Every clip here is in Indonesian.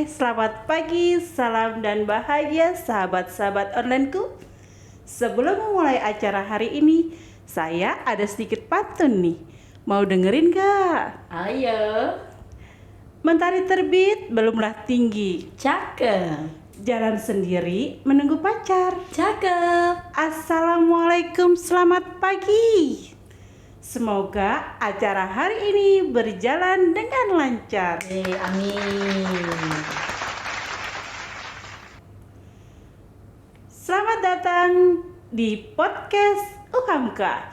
Selamat pagi, salam dan bahagia sahabat-sahabat onlineku. Sebelum memulai acara hari ini, saya ada sedikit pantun nih. Mau dengerin gak? Ayo, Mentari terbit belumlah tinggi, cakep, jalan sendiri menunggu pacar. cakep. Assalamualaikum, selamat pagi. Semoga acara hari ini berjalan dengan lancar. Amin. Selamat datang di podcast UHAMKA.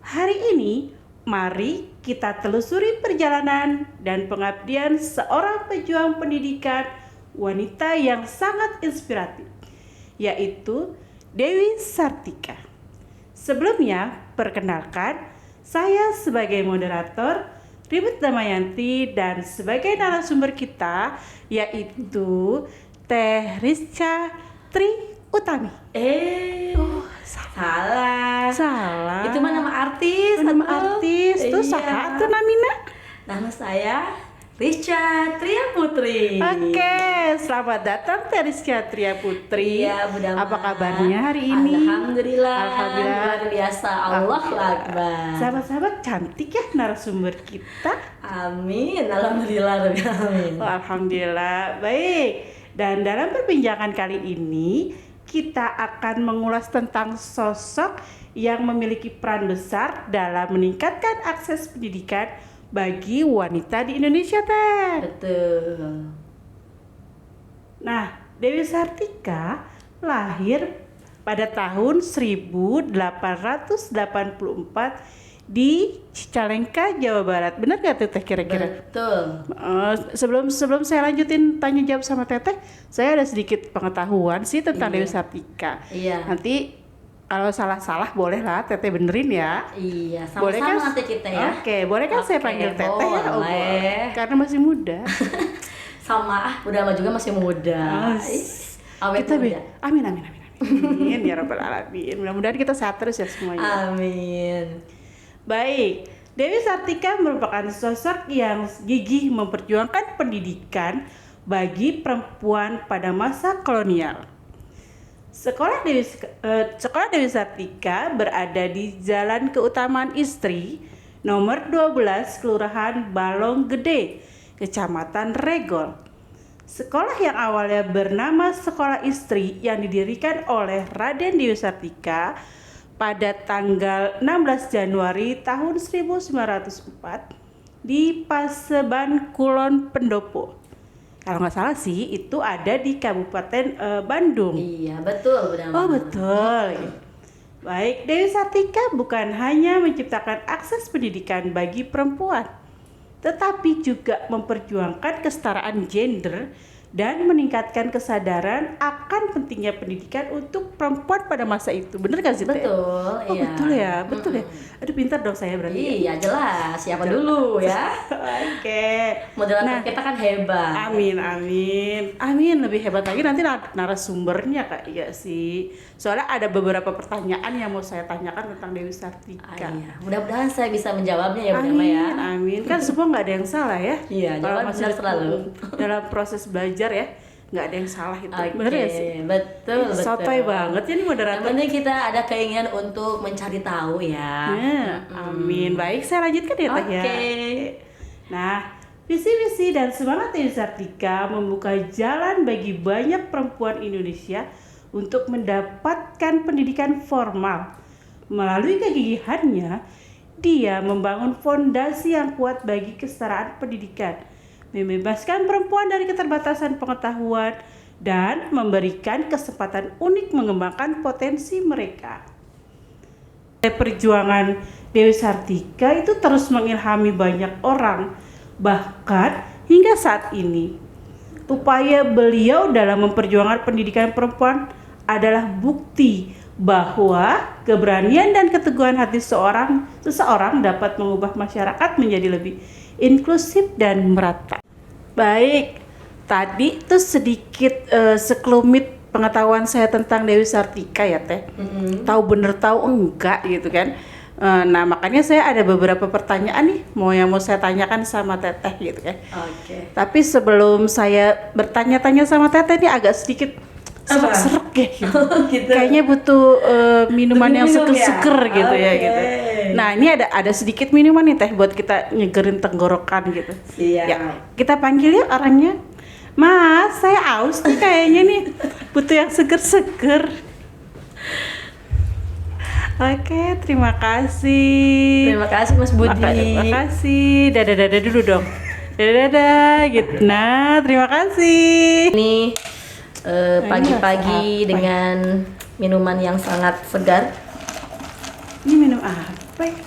Hari ini, mari kita telusuri perjalanan dan pengabdian seorang pejuang pendidikan wanita yang sangat inspiratif, yaitu Dewi Sartika. Sebelumnya, perkenalkan, saya sebagai moderator Ribut Damayanti dan sebagai narasumber kita yaitu Teh Rizka Tri Utami. Salah. Itu mah nama artis. Nama atuh. artis tuh Iya. saha tuh namina? Nama saya Rizka Tria Putri. Oke, selamat datang Teh Rizka Tria Putri. Iya, Bunda. Apa kabarnya hari ini? Alhamdulillah. Alhamdulillah. Luar biasa. Allahu Akbar. Sahabat-sahabat cantik ya narasumber kita. Amin. Alhamdulillah. Amin. Oh, alhamdulillah. Baik. Dan dalam perbincangan kali ini kita akan mengulas tentang sosok yang memiliki peran besar dalam meningkatkan akses pendidikan bagi wanita di Indonesia, Teh. Betul. Nah, Dewi Sartika lahir pada tahun 1884 di Cicalengka, Jawa Barat. Benar gak tuh Teh kira-kira? Betul. Sebelum saya lanjutin tanya jawab sama Teteh, saya ada sedikit pengetahuan sih tentang Iya. Dewi Sartika. Iya. Nanti kalau salah-salah boleh lah Teteh benerin ya. Iya, Boleh sama-sama kan? nanti kita ya. Oke, boleh kan saya Oke, panggil Teteh ya? Oh, boleh. karena masih muda. Sama udah lama juga masih muda. Oh, Awet Kita muda. amin amin amin amin. Ya rabbal alamin. Mudah-mudahan kita sehat terus ya semuanya. Amin. Baik, Dewi Sartika merupakan sosok yang gigih memperjuangkan pendidikan bagi perempuan pada masa kolonial. Sekolah Dewi Sartika berada di Jalan Keutamaan Istri, nomor 12, Kelurahan Balong Gede, Kecamatan Regol. Sekolah yang awalnya bernama Sekolah Istri yang didirikan oleh Raden Dewi Sartika pada tanggal 16 Januari tahun 1904 di Paseban Kulon Pendopo. Kalau nggak salah sih itu ada di Kabupaten Bandung. Iya, betul benar. Oh betul. Baik, Dewi Sartika bukan hanya menciptakan akses pendidikan bagi perempuan, tetapi juga memperjuangkan kesetaraan gender dan meningkatkan kesadaran akan pentingnya pendidikan untuk perempuan pada masa itu. Bener gak sih Teh? Betul, Oh iya. betul ya. Aduh pintar dong saya berarti. Iya, jelas. Siapa dulu ya? Oke. Moderator kita kan hebat. Amin. Lebih hebat lagi nanti narasumbernya Kak. Iya sih. Soalnya ada beberapa pertanyaan yang mau saya tanyakan tentang Dewi Sartika. Iya. Mudah-mudahan saya bisa menjawabnya ya, Bunda ya. Amin. Kan semua nggak ada yang salah ya. Iya, Kalau jawaban benar selalu. dalam proses belajar ya, nggak ada yang salah itu. Oke, Bener ya sih? betul. Sotoy banget ya nih Yang moderator. penting kita ada keinginan untuk mencari tahu ya. Amin. Baik, saya lanjutkan ya Teh ya. Oke. Nah, visi-visi dan semangat Dewi Sartika membuka jalan bagi banyak perempuan Indonesia untuk mendapatkan pendidikan formal. Melalui kegigihannya, dia membangun fondasi yang kuat bagi kesetaraan pendidikan, membebaskan perempuan dari keterbatasan pengetahuan, dan memberikan kesempatan unik mengembangkan potensi mereka. Perjuangan Dewi Sartika itu terus mengilhami banyak orang, bahkan hingga saat ini. Upaya beliau dalam memperjuangkan pendidikan perempuan adalah bukti bahwa keberanian dan keteguhan hati seseorang dapat mengubah masyarakat menjadi lebih inklusif dan merata. Baik, tadi tuh sedikit sekelumit pengetahuan saya tentang Dewi Sartika ya Teh. Tahu bener tahu enggak gitu kan. Nah, makanya saya ada beberapa pertanyaan nih mau saya tanyakan sama Teteh gitu kan. Oke. Tapi sebelum saya bertanya-tanya sama Teteh ini agak sedikit serak-serak ya gitu. Gitu. Kayaknya butuh minuman yang Minum ya? seger-seger gitu ya Oke. gitu. Nah, ini ada sedikit minuman nih Teh buat kita nyegerin tenggorokan gitu. Siap. Ya, kita panggil ya orangnya. Mas, saya aus nih kayaknya nih. Butuh yang seger-seger. Oke, terima kasih. Terima kasih Mas Budi. Terima kasih. Dadah dulu dong. Dadah gitu. Nah, terima kasih. Ini pagi-pagi apa? dengan minuman yang sangat segar. Ini minum apa ya?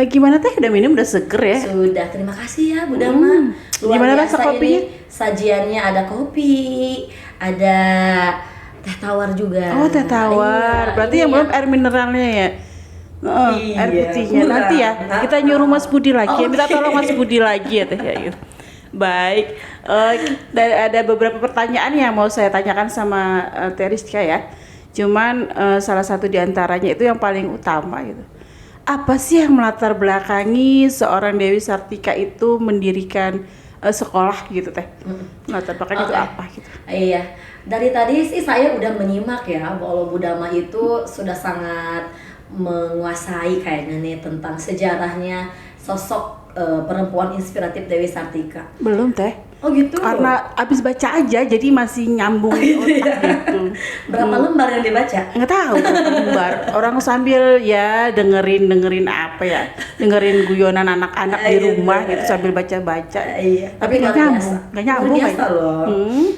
Gimana Teh? Udah minum udah seger ya? Sudah, terima kasih ya Bu Dama. Luar Gimana biasa rasa kopinya? ini sajiannya ada kopi, ada teh tawar juga. Oh, teh tawar. Iya, Berarti ini yang belum air mineralnya ya? Iya, Air putihnya. kurang. Nanti ya, kita nyuruh Mas Budi lagi. Ya, minta Oke. tolong Mas Budi lagi ya Teh ya gitu. Baik, dan ada beberapa pertanyaan yang mau saya tanyakan sama Teh Rizka ya. Cuman salah satu diantaranya itu yang paling utama gitu. Apa sih yang melatar belakangi seorang Dewi Sartika itu mendirikan sekolah gitu Teh? Melatar belakangnya itu Oke. apa gitu? Iya, dari tadi sih saya udah menyimak ya bahwa Bu Dama itu sudah sangat menguasai kayaknya nih tentang sejarahnya sosok perempuan inspiratif Dewi Sartika. Belum Teh. Oh gitu. Karena abis baca aja jadi masih nyambung di otak gitu. Berapa lembar yang dibaca? Nggak tahu berapa lembar. Orang sambil ya dengerin apa ya, dengerin guyonan anak-anak di Gitu. rumah gitu sambil baca-baca. Iya. Tapi nggak luar nyambung, biasa. nggak nyambung Luar biasa kayaknya. loh. Hmm.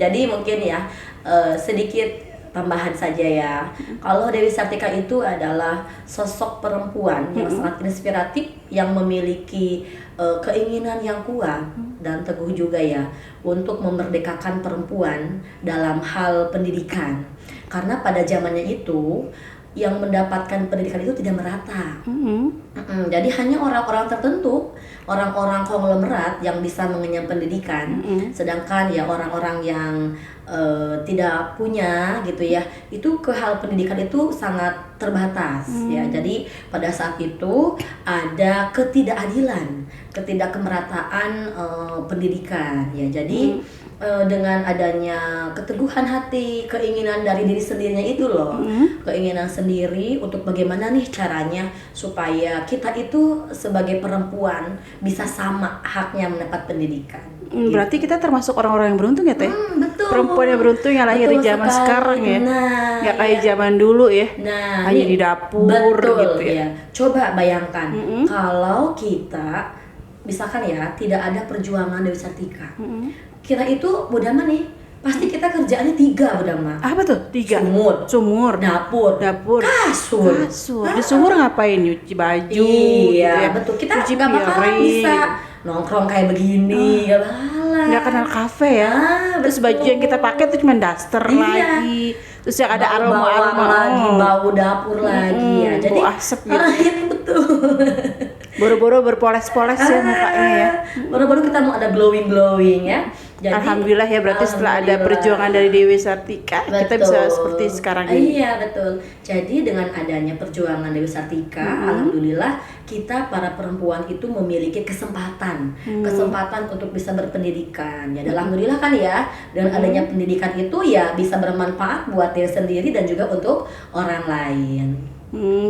Jadi mungkin ya sedikit tambahan saja ya. Kalau Dewi Sartika itu adalah sosok perempuan yang sangat inspiratif, yang memiliki keinginan yang kuat dan teguh juga ya untuk memerdekakan perempuan dalam hal pendidikan. Karena pada zamannya itu yang mendapatkan pendidikan itu tidak merata. Jadi hanya orang-orang tertentu, orang-orang konglomerat yang bisa mengenyam pendidikan, sedangkan ya orang-orang yang tidak punya gitu ya, itu ke hal pendidikan itu sangat terbatas ya. Jadi pada saat itu ada ketidakadilan, ketidakkemerataan pendidikan ya. Jadi dengan adanya keteguhan hati, keinginan dari diri sendirinya itu loh, keinginan sendiri untuk bagaimana nih caranya supaya kita itu sebagai perempuan bisa sama haknya mendapat pendidikan. Berarti kita termasuk orang-orang yang beruntung ya Teh? Betul. Perempuan yang beruntung yang lahir di Betul zaman sekali. sekarang ya. Nah, Nggak kayak iya. zaman dulu ya. Nah, hanya ini di dapur betul, gitu ya. ya. Coba bayangkan kalau kita misalkan ya tidak ada perjuangan Dewi Sartika, kita itu Bu Dama nih pasti kita kerjaannya 3 Bu Dama. Apa tuh? 3. Sumur. Dapur, Kasur. Di sumur ngapain? Nyuci baju. Iya, gitu ya. betul. Kita Cuci nggak bakalan piring. bisa nongkrong kayak begini, nggak bakalan. Nggak kenal kafe ya. Terus betul. baju yang kita pakai tuh cuma daster Iya. lagi. Terus yang ada Bau bawang aroma lagi, bau dapur lagi ya. Jadi bau asap gitu. ini betul. Boro-boro berpoles-poles ya mukanya ya. Baru-baru kita mau ada glowing ya. Jadi, Alhamdulillah ya, berarti setelah ada alhamdulillah. perjuangan dari Dewi Sartika kita bisa seperti sekarang ini. Iya betul. Jadi dengan adanya perjuangan Dewi Sartika, alhamdulillah kita para perempuan itu memiliki kesempatan untuk bisa berpendidikan. Ya alhamdulillah kan ya. Dengan adanya pendidikan itu ya bisa bermanfaat buat diri sendiri dan juga untuk orang lain.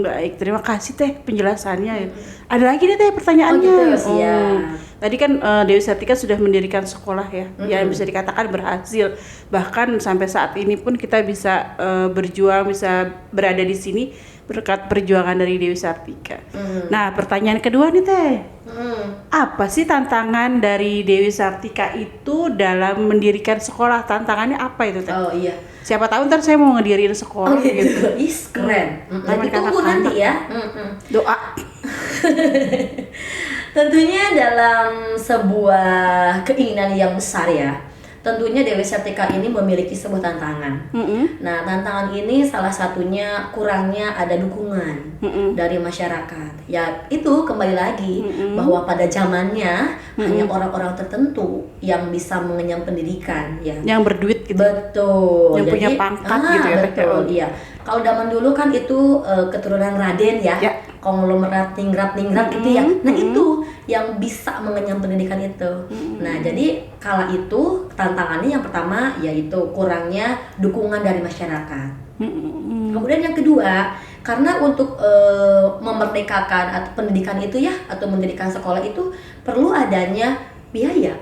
Baik, terima kasih Teh penjelasannya. Ada lagi nih Teh pertanyaannya. Oh gitu, siap. Tadi kan Dewi Sartika sudah mendirikan sekolah ya, yang bisa dikatakan berhasil. Bahkan sampai saat ini pun kita bisa berjuang, bisa berada di sini berkat perjuangan dari Dewi Sartika. Nah, pertanyaan kedua nih Teh. Apa sih tantangan dari Dewi Sartika itu dalam mendirikan sekolah? Tantangannya apa itu Teh? Oh iya. Siapa tahu ntar saya mau ngedirin sekolah Oh gitu. gitu. Is keren. Taman Ditunggu kanak-kanak. nanti ya. Doa. Tentunya dalam sebuah keinginan yang besar ya, tentunya Dewi Sartika ini memiliki sebuah tantangan. Nah, tantangan ini salah satunya kurangnya ada dukungan dari masyarakat. Ya, itu kembali lagi bahwa pada zamannya hanya orang-orang tertentu yang bisa mengenyam pendidikan, ya. Yang berduit gitu. Betul. Yang punya pangkat gitu ya. Betul, iya. Kalau zaman dulu kan itu keturunan Raden ya. Konglomerat ningrat gitu ya. Nah, itu yang bisa mengenyam pendidikan itu. Nah, jadi kala itu tantangannya yang pertama yaitu kurangnya dukungan dari masyarakat. Kemudian yang kedua, karena untuk memerdekakan atau pendidikan itu ya, atau mendirikan sekolah itu perlu adanya biaya,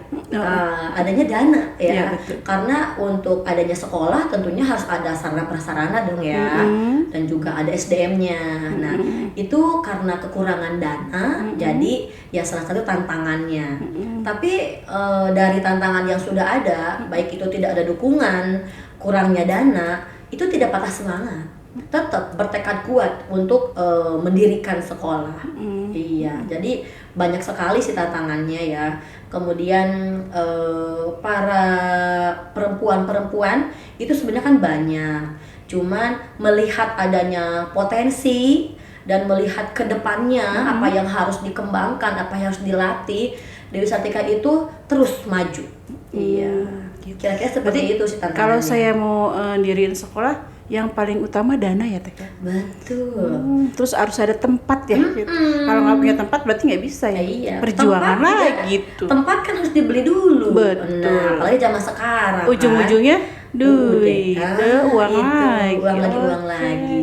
adanya dana ya. Karena untuk adanya sekolah tentunya harus ada sarana prasarana dong ya, dan juga ada SDM-nya. Nah, itu karena kekurangan dana, jadi ya salah satu tantangannya. Tapi dari tantangan yang sudah ada, baik itu tidak ada dukungan, kurangnya dana, itu tidak patah semangat, tetap bertekad kuat untuk mendirikan sekolah. Iya, jadi banyak sekali sih tantangannya ya. Kemudian para perempuan itu sebenarnya kan banyak, cuman melihat adanya potensi dan melihat ke depannya apa yang harus dikembangkan, apa yang harus dilatih, Dewi Sartika itu terus maju. Iya, kira-kira seperti itu sih tantangannya. Kalau saya mau diriin sekolah, yang paling utama dana ya Teh. Betul. Terus harus ada tempat ya. Gitu. Kalau nggak punya tempat berarti nggak bisa ya. Iya. Perjuangan tempat, lagi ya. gitu. Tempat kan harus dibeli dulu. Betul. Nah, apalagi zaman sekarang. Ujung-ujungnya duit, uang itu, uang lagi.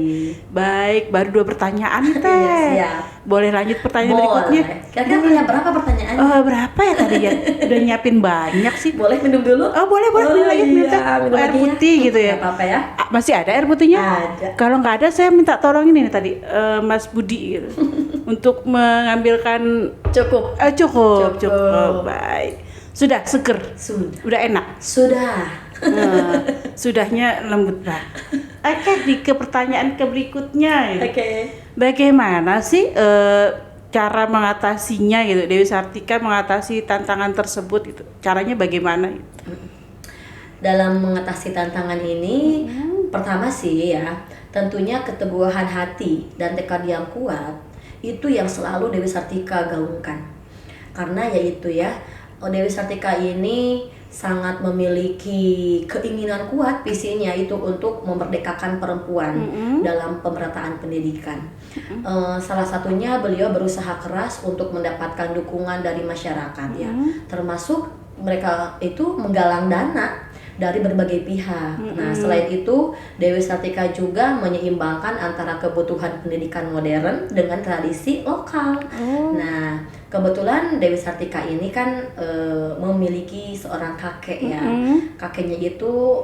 Baik, baru 2 pertanyaan nih Teh. Iya, siap. Boleh lanjut pertanyaan berikutnya? Kira-kira punya berapa pertanyaan? Berapa ya tadi ya? Udah nyiapin banyak sih. Boleh minum dulu? Boleh minum lagi, minum air putih ya. gitu ya. Gak apa-apa ya. Masih ada air putihnya? Ada. Kalau nggak ada saya minta tolong ini nih tadi Mas Budi gitu. Untuk mengambilkan Cukup. Cukup. Baik. Sudah seger. Udah enak. Sudah. Sudahnya lembut banget. Oke, ke pertanyaan berikutnya. Gitu. Oke. Bagaimana sih cara mengatasinya gitu? Dewi Sartika mengatasi tantangan tersebut gitu. Caranya bagaimana? Gitu? Dalam mengatasi tantangan ini, pertama sih ya, tentunya keteguhan hati dan tekad yang kuat itu yang selalu Dewi Sartika gaungkan. Karena yaitu ya, Dewi Sartika ini sangat memiliki keinginan kuat visinya itu untuk memerdekakan perempuan dalam pemerataan pendidikan. Salah satunya beliau berusaha keras untuk mendapatkan dukungan dari masyarakat ya, termasuk mereka itu menggalang dana dari berbagai pihak. Nah, selain itu Dewi Sartika juga menyeimbangkan antara kebutuhan pendidikan modern dengan tradisi lokal. Nah, kebetulan Dewi Sartika ini kan memiliki seorang kakek ya. Kakeknya itu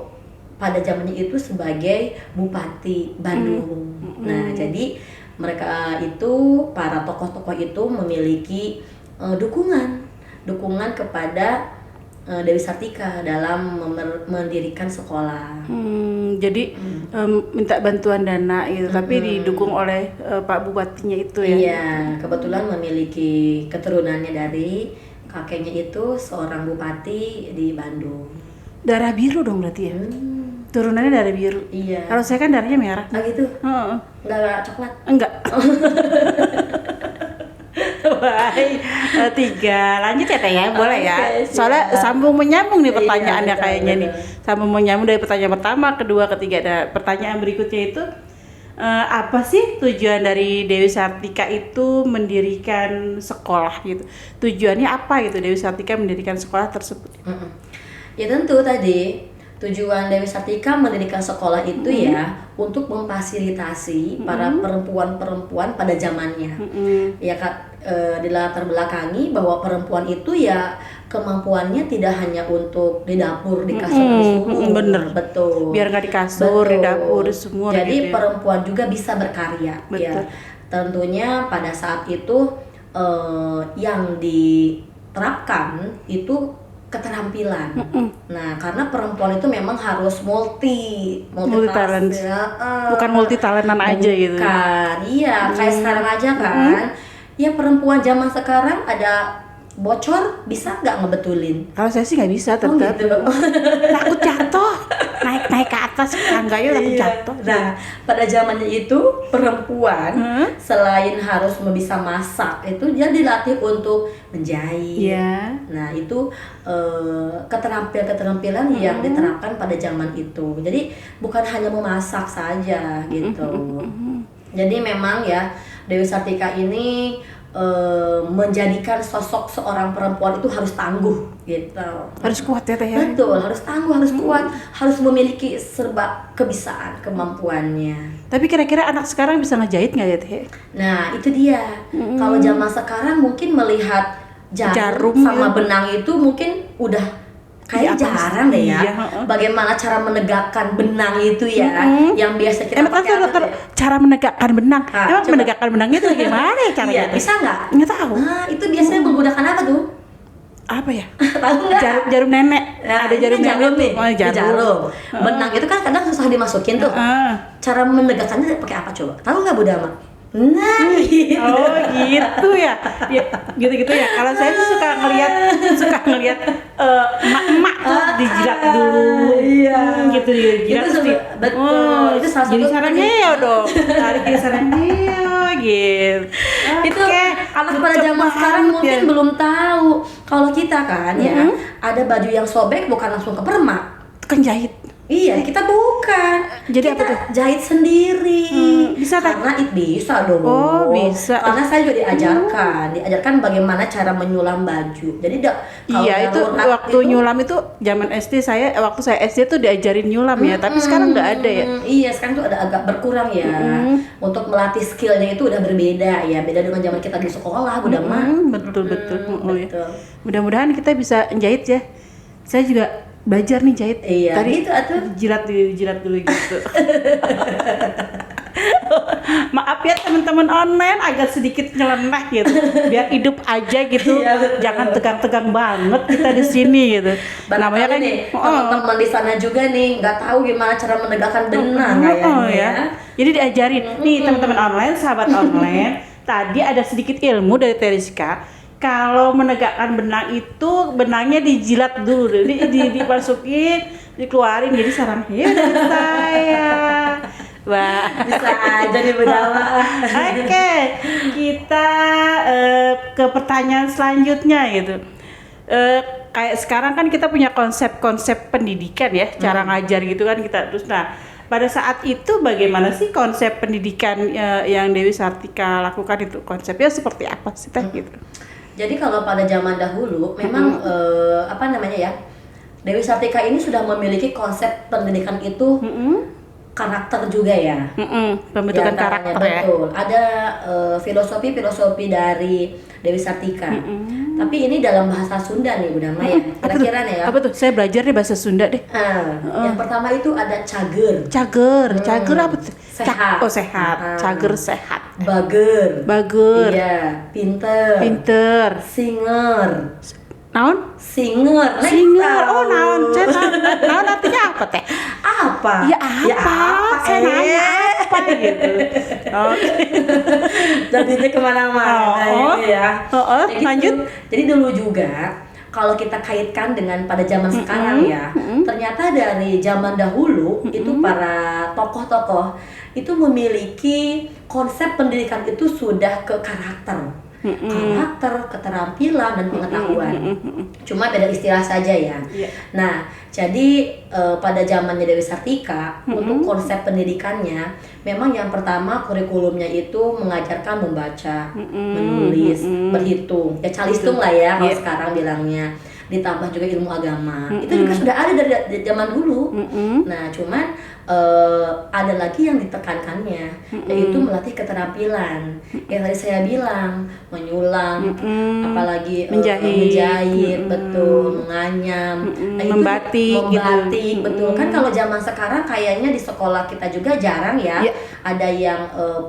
pada zamannya itu sebagai Bupati Bandung. Nah, jadi mereka itu, para tokoh-tokoh itu memiliki dukungan kepada Dewi Sartika dalam mendirikan sekolah. Jadi minta bantuan dana gitu, tapi didukung oleh Pak Bupatinya itu ya. Iya, kebetulan memiliki keturunannya dari kakeknya itu seorang bupati di Bandung. Darah biru dong berarti ya. Turunannya darah biru. Iya. Kalau saya kan darahnya merah. Gitu. Enggak coklat. Enggak. Baik, 3 lanjut ya Teh ya, boleh ya. Soalnya sambung menyambung nih pertanyaannya kayaknya nih. Sambung menyambung dari pertanyaan pertama, kedua, ketiga. Nah, pertanyaan berikutnya itu apa sih tujuan dari Dewi Sartika itu mendirikan sekolah gitu? Tujuannya apa gitu Dewi Sartika mendirikan sekolah tersebut? Ya tentu tadi tujuan Dewi Sartika mendirikan sekolah itu ya untuk memfasilitasi para perempuan-perempuan pada zamannya. Ya Kak, dilatar belakangi bahwa perempuan itu ya kemampuannya tidak hanya untuk di dapur, di kasur, di sumur. Bener. Betul. Biar nggak di kasur, di dapur, di sumur. Jadi gitu ya. perempuan juga bisa berkarya. Betul. Ya. Tentunya pada saat itu yang diterapkan itu keterampilan. Nah, karena perempuan itu memang harus multi talent. Ya, bukan multi talentan aja gitu. Kan, iya, kayak sekarang aja kan. Ya perempuan zaman sekarang ada bocor bisa nggak ngebetulin? Kalau saya sih nggak bisa Oh tetap. gitu. Takut jatuh. Naik ke atas tangganya takut Iya. jatuh. Nah, pada zamannya itu perempuan selain harus bisa masak, itu dia dilatih untuk menjahit. Iya. Nah, itu keterampilan yang diterapkan pada zaman itu. Jadi bukan hanya memasak saja gitu. Jadi memang ya Dewi Sartika ini menjadikan sosok seorang perempuan itu harus tangguh gitu. Harus kuat ya Teh ya. Betul, harus tangguh, harus kuat, harus memiliki serba kebisaan, kemampuannya. Tapi kira-kira anak sekarang bisa ngejahit nggak ya Teh? Nah, itu dia. Kalau zaman sekarang mungkin melihat jarum sama ya. benang itu mungkin udah kayak Iya, jarang deh ya. iya, Bagaimana cara menegakkan benang itu ya, yang biasa kita Emang pakai apa tuh? cara menegakkan benang. Ah, Emang coba. menegakkan benangnya itu gimana ya caranya? Iya, bisa nggak? Nggak tahu. Nah, itu biasanya menggunakan apa tuh? Apa ya? Tahu nggak? Jarum nenek. Nah, Ada ini jarum kan nenek jarum tuh. nih. Oh, Ini jarum. Benang itu kan kadang susah dimasukin tuh. Cara menegakkannya pakai apa coba? Tahu nggak Bu Dama? Nah, gitu. Oh gitu ya, gitu-gitu ya. Kalau saya tuh suka ngelihat emak-emak tuh dijilat dulu, Iya. gitu dijilat. Itu betul. Itu salah satu jadi sarangnya dong, tarik jadi sarangnya gitu. Itu Oke, anak pada cocok zaman sekarang banget mungkin ya. belum tahu. Kalau kita kan ya ada baju yang sobek bukan langsung ke permak. Kan jahit. Iya, kita bukan. Jadi kita apa tuh? jahit sendiri. Bisa tak? Karena bisa dong. Oh, bisa. Karena saya juga diajarkan bagaimana cara menyulam baju. Jadi kalau Iya itu darurat waktu nyulam itu zaman SD waktu saya SD tuh diajarin nyulam ya, tapi sekarang nggak ada ya. Iya, sekarang tuh ada agak berkurang ya. Untuk melatih skillnya itu udah berbeda ya, beda dengan zaman kita di sekolah, udah mah. Betul. Oh, ya. Betul. Mudah-mudahan kita bisa jahit ya. Saya juga belajar nih jahit. Iya, Tadi gitu atuh. jilat dulu gitu. Maaf ya teman-teman online agak sedikit nyeleneh gitu. Biar hidup aja gitu. Iya, betul. Jangan tegang-tegang banget kita di sini gitu. Namanya kan nih, teman-teman di sana juga nih nggak tahu gimana cara menegakkan benang kayaknya ya. Jadi diajarin nih teman-teman online, sahabat online. Tadi ada sedikit ilmu dari Teriska. Kalau menegakkan benang itu benangnya dijilat dulu, dimasukin, dikeluarin jadi sarangnya dari saya. Wah, Bisa aja nih Bu Dama. Oke, kita ke pertanyaan selanjutnya gitu. Kayak sekarang kan kita punya konsep-konsep pendidikan ya, cara ngajar gitu kan kita terus. Nah, pada saat itu bagaimana sih konsep pendidikan yang Dewi Sartika lakukan itu? Konsepnya seperti apa sih Teh gitu? Jadi kalau pada zaman dahulu memang Dewi Sartika ini sudah memiliki konsep pendidikan itu karakter juga ya. Pembentukan Di antaranya, karakter ya. betul. Ada filosofi dari Dewi Sartika. Tapi ini dalam bahasa Sunda nih Bu Dama ya. Kira-kira nih ya. Apa tuh? Saya belajar nih bahasa Sunda deh. Yang pertama itu ada cager. Cager apa tuh? Sehat. Sehat. Cager sehat. Bager. Iya, pinter. Singer. Naon? Singer. Oh naon? Naon artinya apa Teh? Apa? Ya apa? Saya nanya apa gitu. Oke. Jadinya kemana-mana ini ya. Jadi Lanjut. Jadi dulu juga kalau kita kaitkan dengan pada zaman sekarang ya, ternyata dari zaman dahulu itu para tokoh-tokoh itu memiliki konsep pendidikan itu sudah ke karakter. Keterampilan dan pengetahuan. Cuma beda istilah saja ya. Nah, jadi pada zamannya Dewi Sartika untuk konsep pendidikannya memang yang pertama kurikulumnya itu mengajarkan membaca, menulis, berhitung, ya calistung lah ya kalau sekarang bilangnya. Ditambah juga ilmu agama. Itu juga sudah ada dari zaman dulu. Nah, cuman ada lagi yang ditekankannya, yaitu melatih keterampilan. Yang tadi saya bilang, menyulam, apalagi menjahit, betul, menganyam, membatik, betul. Kan kalau zaman sekarang kayaknya di sekolah kita juga jarang ya. Ada yang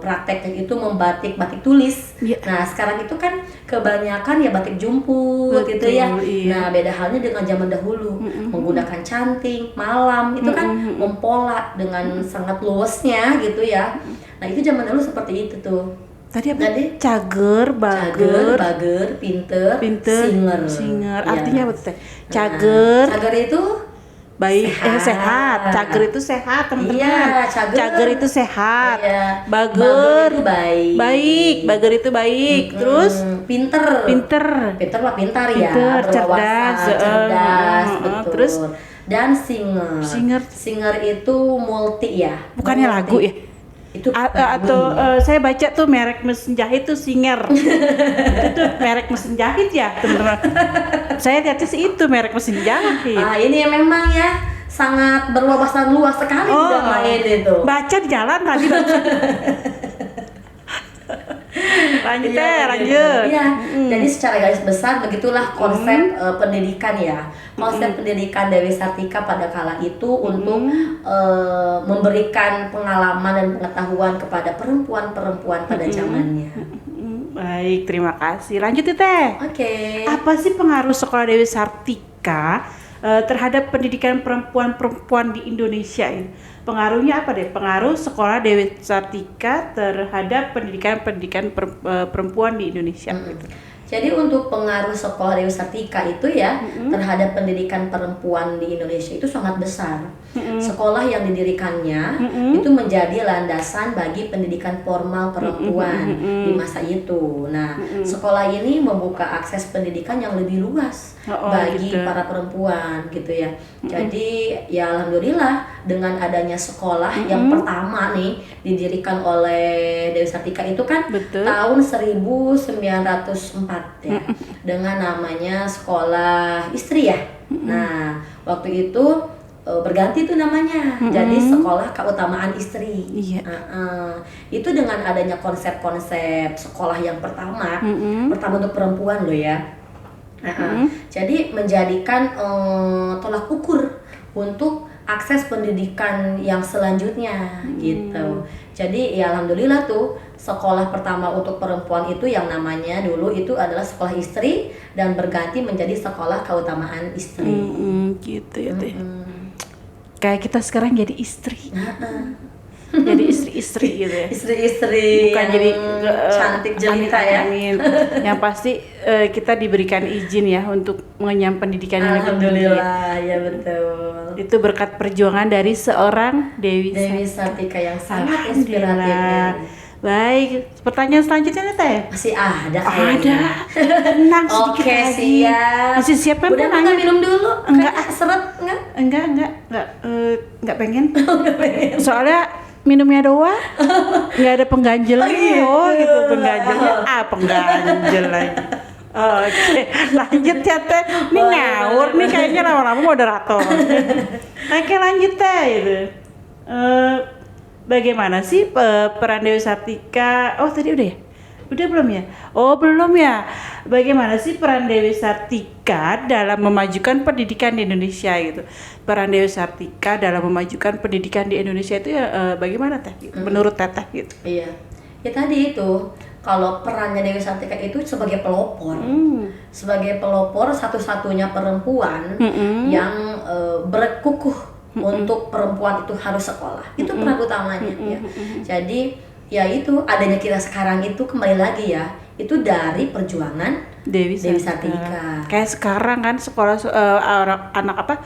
prakteknya itu membatik batik tulis. Nah, sekarang itu kan kebanyakan ya batik jumput gitu ya. Nah, beda halnya dengan zaman dahulu, menggunakan canting, malam, itu kan mempola dengan sangat luasnya gitu ya. Nah, itu zaman dulu seperti itu tuh. Tadi apa? Tadi Cager, bager, bager, pinter, singer. Iya. Artinya apa tuh teh? Cager, cager itu baik, sehat. sehat. Cager itu sehat, teman-teman. Iya, cager itu sehat. Iya. Bager, itu baik. baik. Bager itu baik. Terus pinter mah pintar ya, Pinter, berwawasan, cerdas, betul. Terus dan singer itu multi ya. bukannya Multi. lagu ya? Itu Atau saya baca tuh merek mesin jahit tuh Singer. Itu tuh merek mesin jahit ya, teman-teman. Saya lihatnya sih itu merek mesin jahit. Ini memang ya sangat berwawasan luas sekali udah main itu. Baca di jalan tadi lanjut. Iya. Jadi secara garis besar begitulah konsep pendidikan ya. Konsep pendidikan Dewi Sartika pada kala itu untuk memberikan pengalaman dan pengetahuan kepada perempuan-perempuan pada zamannya. Baik, terima kasih. Lanjut ya, Teh. Oke. Apa sih pengaruh sekolah Dewi Sartika terhadap pendidikan perempuan-perempuan di Indonesia ini? Pengaruhnya apa deh? Pengaruh sekolah Dewi Sartika terhadap pendidikan perempuan di Indonesia. Jadi untuk pengaruh sekolah Dewi Sartika itu ya terhadap pendidikan perempuan di Indonesia itu sangat besar. Sekolah yang didirikannya itu menjadi landasan bagi pendidikan formal perempuan di masa itu. Nah, sekolah ini membuka akses pendidikan yang lebih luas bagi para perempuan gitu ya. Jadi ya alhamdulillah dengan adanya sekolah yang pertama nih didirikan oleh Dewi Sartika itu kan tahun 1904 ya, dengan namanya Sekolah Istri ya. Nah, waktu itu berganti tuh namanya jadi Sekolah Keutamaan Istri. Itu dengan adanya konsep-konsep sekolah yang pertama untuk perempuan loh ya. Jadi menjadikan tolak ukur untuk akses pendidikan yang selanjutnya gitu. Jadi ya alhamdulillah tuh sekolah pertama untuk perempuan itu yang namanya dulu itu adalah Sekolah Istri dan berganti menjadi Sekolah Keutamaan Istri. Gitu ya Teh. Kayak kita sekarang jadi istri. Jadi istri-istri gitu ya. Istri-istri bukan yang jadi cantik jelita ya. Amin. Yang pasti kita diberikan izin ya untuk mengenyam pendidikan yang lebih tinggi. Alhamdulillah, ya betul. Itu berkat perjuangan dari seorang Dewi Sartika yang sangat inspiratif ya. Baik, pertanyaan selanjutnya nih Teh. Masih ada kayaknya. Tenang sedikit Oke, lagi. siap. Masih siap kan? Udah nggak minum dulu? Enggak. Seret enggak? Enggak pengen. Soalnya minumnya doang, nggak ada pengganjelnya. Gitu pengganjelnya. Pengganjel lagi. Oke, lanjut ya Teh. Ini ngawur nih kayaknya lama-lama moderator. Oke, lanjut Teh gitu. Bagaimana sih peran Dewi Sartika? Oh tadi udah ya? Udah belum ya? Oh belum ya? Bagaimana sih peran Dewi Sartika dalam memajukan pendidikan di Indonesia gitu? Peran Dewi Sartika dalam memajukan pendidikan di Indonesia itu ya bagaimana Teh? Menurut Teteh gitu? Iya, ya tadi itu kalau perannya Dewi Sartika itu sebagai pelopor, sebagai pelopor satu-satunya perempuan yang berkukuh untuk perempuan itu harus sekolah. Itu peran utamanya ya. Jadi ya itu adanya kita sekarang itu kembali lagi ya, itu dari perjuangan Dewi Sartika. Kayak sekarang kan sekolah anak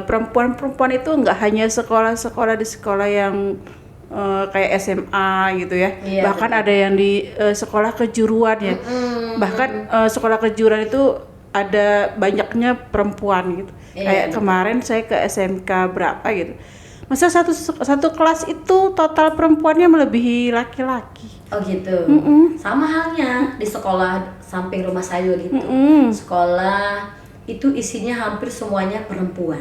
perempuan itu nggak hanya sekolah di sekolah yang kayak SMA gitu ya. Iya, bahkan ada yang di sekolah kejuruan ya. Bahkan sekolah kejuruan itu ada banyaknya perempuan gitu. Kayak kemarin saya ke SMK berapa gitu. Masa satu kelas itu total perempuannya melebihi laki-laki. Oh gitu. Sama halnya di sekolah samping rumah saya gitu. Sekolah itu isinya hampir semuanya perempuan.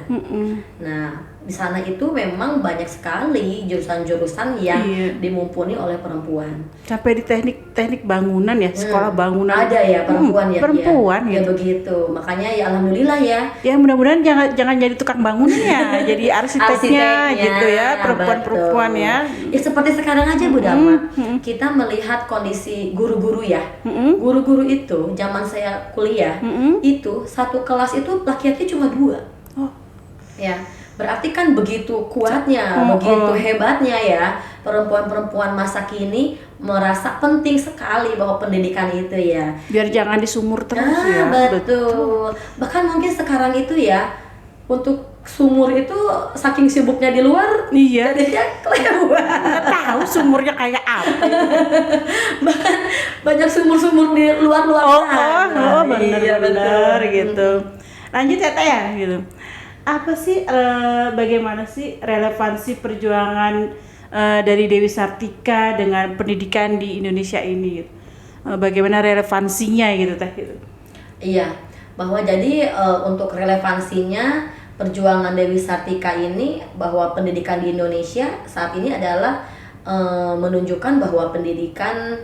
Nah, di sana itu memang banyak sekali jurusan-jurusan yang dimumpuni oleh perempuan. Sampai di teknik bangunan ya, sekolah bangunan. Ada ya perempuan ya. Perempuan ya. gitu. Ya begitu. Makanya ya alhamdulillah ya. Ya mudah-mudahan jangan jadi tukang bangunan ya, jadi arsiteknya gitu ya, perempuan-perempuan ya. Ya seperti sekarang aja Bu Dharma. Kita melihat kondisi guru-guru ya. Guru-guru itu zaman saya kuliah itu satu kelas itu laki-laki cuma 2. Ya. Berarti kan begitu kuatnya, begitu hebatnya ya perempuan-perempuan masa kini merasa penting sekali bahwa pendidikan itu ya. Biar jangan disumur terus ya. Betul. Bahkan mungkin sekarang itu ya, untuk sumur itu saking sibuknya di luar, Iya. jadinya kelewat. Nggak tahu sumurnya kayak apa. Bahkan banyak sumur-sumur di luar-luar sana. Iya, bener betul. gitu. Lanjut ya Teh ya gitu. Apa sih bagaimana sih relevansi perjuangan dari Dewi Sartika dengan pendidikan di Indonesia ini gitu. Bagaimana relevansinya gitu Teh gitu. Iya, bahwa jadi untuk relevansinya perjuangan Dewi Sartika ini, bahwa pendidikan di Indonesia saat ini adalah menunjukkan bahwa pendidikan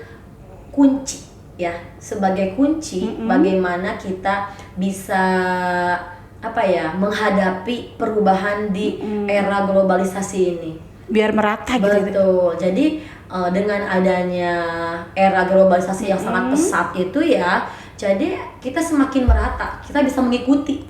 kunci ya, sebagai kunci bagaimana kita bisa menghadapi perubahan di era globalisasi ini. Biar merata gitu. Betul. Jadi dengan adanya era globalisasi yang sangat pesat itu ya, jadi kita semakin merata, kita bisa mengikuti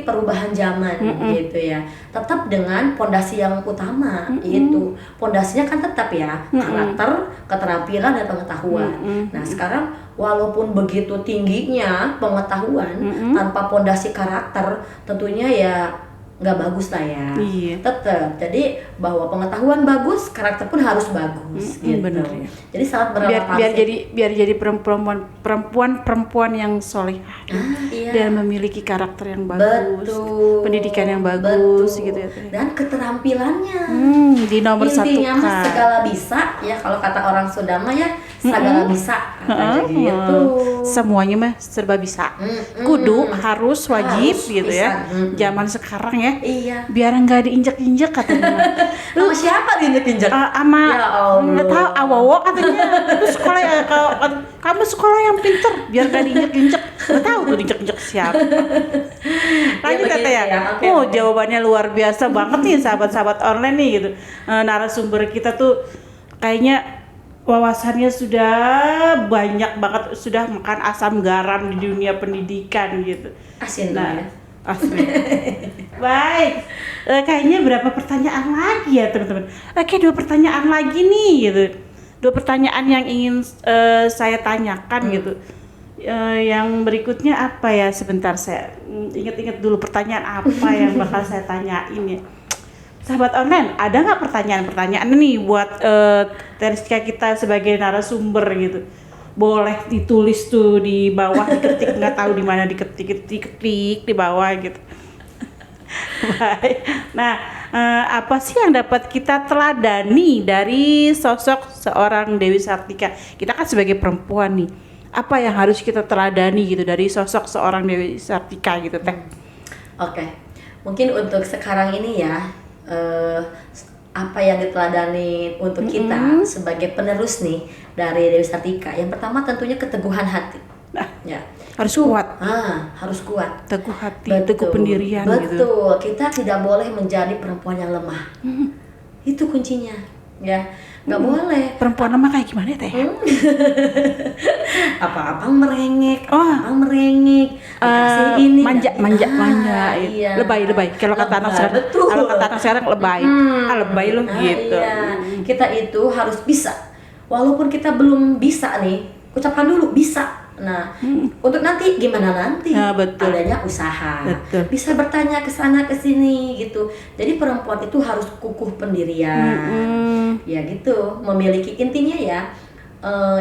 perubahan zaman gitu ya. Tetap dengan pondasi yang utama, yaitu pondasinya kan tetap ya, karakter, keterampilan dan pengetahuan. Nah, sekarang walaupun begitu tingginya pengetahuan tanpa pondasi karakter, tentunya ya nggak bagus lah ya. Iya. Tetap. Jadi bahwa pengetahuan bagus, karakter pun harus bagus gitu. Bener ya. Jadi sangat berrelevansi. biar jadi perempuan yang solehah Iya. dan memiliki karakter yang bagus, Betul. pendidikan yang bagus gitu ya. Dan keterampilannya. Di nomor Intinya mah satukan. segala bisa ya, kalau kata orang Sunda mah ya segala bisa katanya gitu. Semuanya mah serba bisa. Kudu harus wajib Harus, gitu ya. bisa. Zaman sekarang ya. Iya. Biar nggak diinjek-injek katanya. Sama siapa diinjek-injek? Ama Ya Allah. nggak tahu awowo katanya. Itu sekolah ya, kamu sekolah yang pinter biar nggak diinjek-injek. Nggak tahu tuh diinjek-injek siapa. Lanjut begitu Tete ya. ya. Oke. Jawabannya luar biasa banget nih sahabat-sahabat online nih gitu. Narasumber kita tuh kayaknya wawasannya sudah banyak banget, sudah makan asam garam di dunia pendidikan gitu. Asin Nah, ya. asli. Baik, kayaknya berapa pertanyaan lagi ya teman-teman? Kayak 2 pertanyaan lagi nih gitu. 2 pertanyaan yang ingin saya tanyakan gitu. Yang berikutnya apa ya? Sebentar, saya ingat-ingat dulu pertanyaan apa yang bakal saya tanyain ya. Sahabat online, ada nggak pertanyaan-pertanyaan nih buat Teriska kita sebagai narasumber gitu? Boleh ditulis tuh di bawah, diketik, nggak tahu di mana diketik di bawah gitu. Baik. Nah, apa sih yang dapat kita teladani dari sosok seorang Dewi Sartika? Kita kan sebagai perempuan nih, apa yang harus kita teladani gitu dari sosok seorang Dewi Sartika gitu Teh? Oke. Mungkin untuk sekarang ini ya, apa yang diteladani untuk kita sebagai penerus nih dari Dewi Sartika, yang pertama tentunya keteguhan hati. Ya, Harus kuat, harus kuat. teguh hati, teguh pendirian gitu. Betul, kita tidak boleh menjadi perempuan yang lemah. Itu kuncinya, ya. Nggak boleh. Perempuan lemah kayak gimana ya Teh? Apa-apa merengek, Oh. apa merengek, dikasih ini, manja. iya. Lebay. Kalau kata anak sekarang, Betul. kalau kata anak sekarang lebay. Lebay loh gitu. Iya. Kita itu harus bisa. Walaupun kita belum bisa nih, ucapkan dulu bisa. Nah, untuk nanti gimana nanti? Nah, betul. Adanya usaha. Betul. Bisa bertanya ke sana ke sini gitu. Jadi perempuan itu harus kukuh pendirian. Ya gitu, memiliki intinya ya.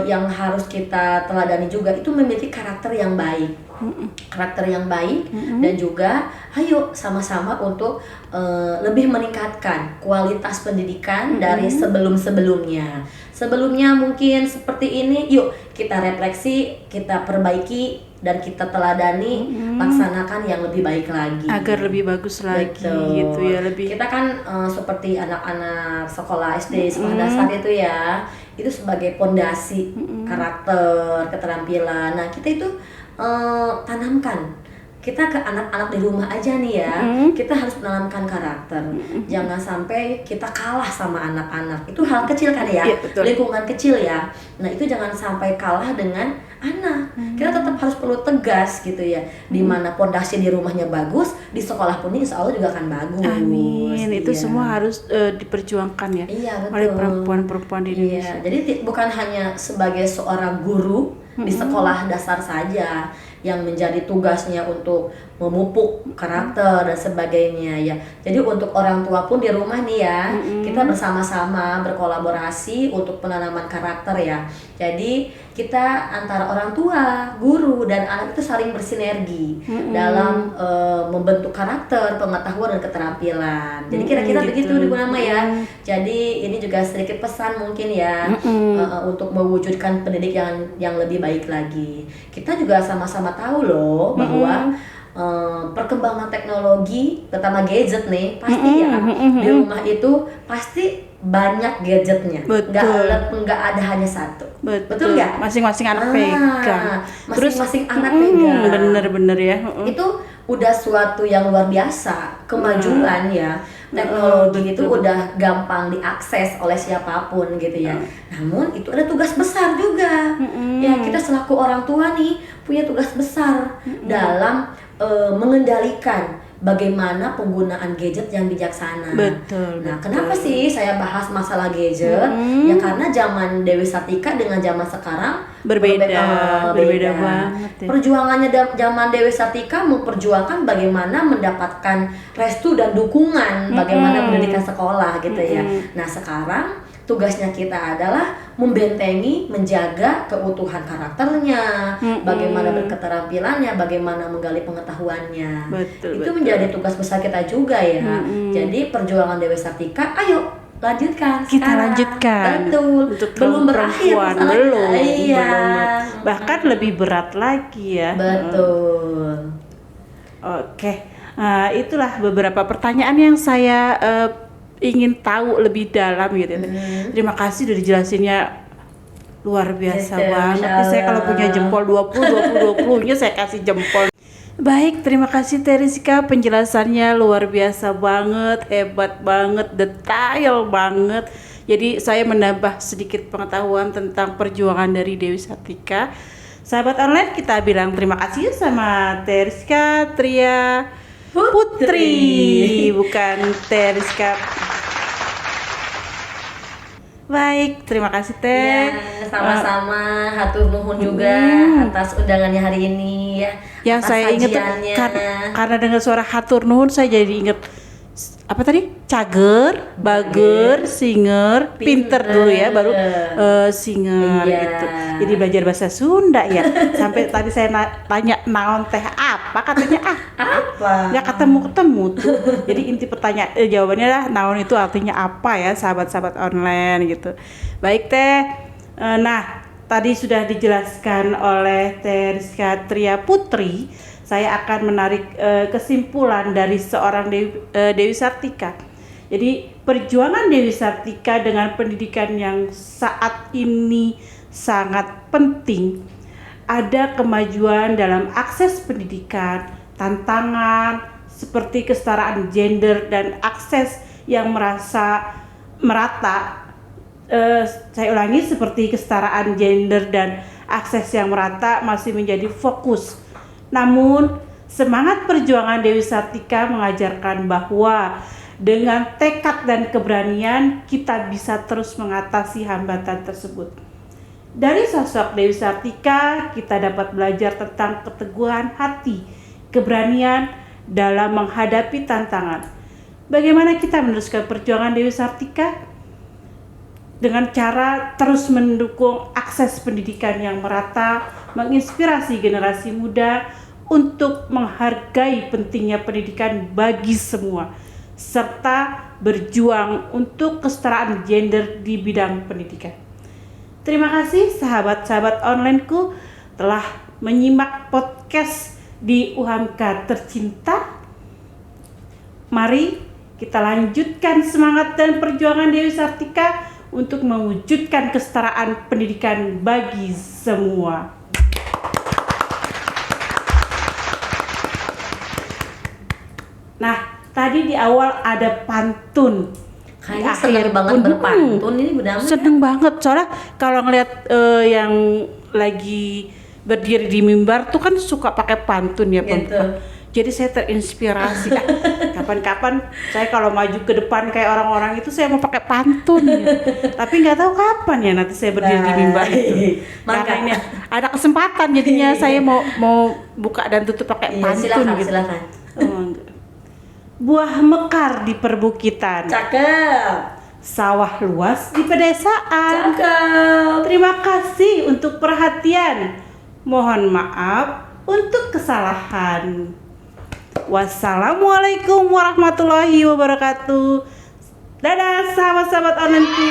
Yang harus kita teladani juga itu memiliki karakter yang baik. Karakter yang baik dan juga ayo sama-sama untuk lebih meningkatkan kualitas pendidikan dari sebelum-sebelumnya. Sebelumnya mungkin seperti ini, yuk kita refleksi, kita perbaiki dan kita teladani, laksanakan yang lebih baik lagi. Agar lebih bagus lagi gitu ya, lebih. Kita kan seperti anak-anak sekolah SD, sekolah dasar itu ya, itu sebagai pondasi karakter, keterampilan. Nah, kita itu tanamkan kita ke anak-anak di rumah aja nih ya, kita harus menanamkan karakter. Jangan sampai kita kalah sama anak-anak. Itu hal kecil kan ya, Iya, betul. lingkungan kecil ya. Nah itu jangan sampai kalah dengan anak. Kita tetap harus perlu tegas gitu ya. Dimana pondasi di rumahnya bagus, di sekolah pun insya Allah juga akan bagus. Amin. Itu Iya. semua harus diperjuangkan ya Iya, betul. oleh perempuan-perempuan di Indonesia. Iya, jadi bukan hanya sebagai seorang guru di sekolah dasar saja yang menjadi tugasnya untuk memupuk karakter dan sebagainya ya. Jadi untuk orang tua pun di rumah nih ya, kita bersama-sama berkolaborasi untuk penanaman karakter ya. Jadi kita antara orang tua, guru dan anak itu saling bersinergi dalam membentuk karakter, pengetahuan dan keterampilan. Jadi kira-kira begitu di Nama ya. Jadi ini juga sedikit pesan mungkin ya untuk mewujudkan pendidikan yang lebih baik lagi. Kita juga sama-sama tahu loh bahwa perkembangan teknologi, terutama gadget nih, pasti ya di rumah itu pasti banyak gadgetnya. Nggak ada hanya satu. Betul nggak? Masing-masing anak pegang. Masing-masing anak pegang. Bener-bener ya. Itu udah suatu yang luar biasa, kemajuan ya. Teknologi itu udah gampang diakses oleh siapapun gitu ya. Namun itu ada tugas besar juga. Ya kita selaku orang tua nih punya tugas besar dalam mengendalikan bagaimana penggunaan gadget yang bijaksana. Betul. Nah, kenapa sih saya bahas masalah gadget? Ya karena zaman Dewi Sartika dengan zaman sekarang berbeda banget ya. Perjuangannya zaman Dewi Sartika memperjuangkan bagaimana mendapatkan restu dan dukungan bagaimana pendidikan sekolah gitu ya. Nah, sekarang tugasnya kita adalah membentengi, menjaga keutuhan karakternya, bagaimana berketerampilannya, bagaimana menggali pengetahuannya. Itu menjadi tugas besar kita juga ya. Jadi perjuangan Dewi Sartika, ayo lanjutkan. Kita sekarang. lanjutkan. Betul. Untuk belum berakhir masalahnya. belum. Bahkan lebih berat lagi ya. Betul. Oke. Itulah beberapa pertanyaan yang saya ingin tahu lebih dalam gitu ya. Terima kasih udah dijelasinnya luar biasa banget. Saya kalau punya jempol 20-20-20-nya saya kasih jempol. Baik, terima kasih Teriska, penjelasannya luar biasa banget, hebat banget, detail banget. Jadi saya menambah sedikit pengetahuan tentang perjuangan dari Dewi Sartika. Sahabat online, kita bilang terima kasih sama Teriska Tria Putri, bukan Teriska. Baik, terima kasih Teh. Ya, sama-sama. Hatur nuhun juga atas undangannya hari ini ya. Yang saya ingat karena dengar suara hatur nuhun saya jadi ingat apa tadi? Cager, bager, singer, pinter dulu ya, baru singer gitu. Jadi belajar bahasa Sunda ya. Sampai tadi saya tanya naon teh apa, katanya apa? Nggak ketemu tuh. Jadi inti pertanyaan jawabannya adalah naon itu artinya apa ya, sahabat-sahabat online gitu. Baik Teh. Nah, tadi sudah dijelaskan oleh Teriska Tria Putri. Saya akan menarik kesimpulan dari seorang Dewi Sartika. Jadi perjuangan Dewi Sartika dengan pendidikan yang saat ini sangat penting. Ada kemajuan dalam akses pendidikan, tantangan seperti kesetaraan gender dan akses yang merata. Saya ulangi, seperti kesetaraan gender dan akses yang merata masih menjadi fokus. Namun, semangat perjuangan Dewi Sartika mengajarkan bahwa dengan tekad dan keberanian kita bisa terus mengatasi hambatan tersebut. Dari sosok Dewi Sartika, kita dapat belajar tentang keteguhan hati, keberanian dalam menghadapi tantangan. Bagaimana kita meneruskan perjuangan Dewi Sartika? Dengan cara terus mendukung akses pendidikan yang merata, menginspirasi generasi muda untuk menghargai pentingnya pendidikan bagi semua, serta berjuang untuk kesetaraan gender di bidang pendidikan. Terima kasih sahabat-sahabat onlineku telah menyimak podcast di UHAMKA tercinta. Mari kita lanjutkan semangat dan perjuangan Dewi Sartika untuk mewujudkan kesetaraan pendidikan bagi semua. Nah, tadi di awal ada pantun. Kayaknya Di seneng akhir banget pun, berpantun ini Bunda Amun. seneng banget soalnya kalau ngeliat yang lagi berdiri di mimbar tuh kan suka pakai pantun ya Gitu. Pembuka. Jadi saya terinspirasi. Kapan-kapan saya kalau maju ke depan kayak orang-orang itu saya mau pakai pantun gitu. Tapi nggak tahu kapan ya nanti saya berdiri di mimbar itu. Maka Karena ini ada kesempatan jadinya saya mau buka dan tutup pakai iya, pantun silakan, gitu. silakan. Oh, enggak. Buah mekar di perbukitan, Cakep. sawah luas di pedesaan. Cakep. Terima kasih untuk perhatian. Mohon maaf untuk kesalahan. Wassalamualaikum warahmatullahi wabarakatuh. Dadah sahabat-sahabat onenku.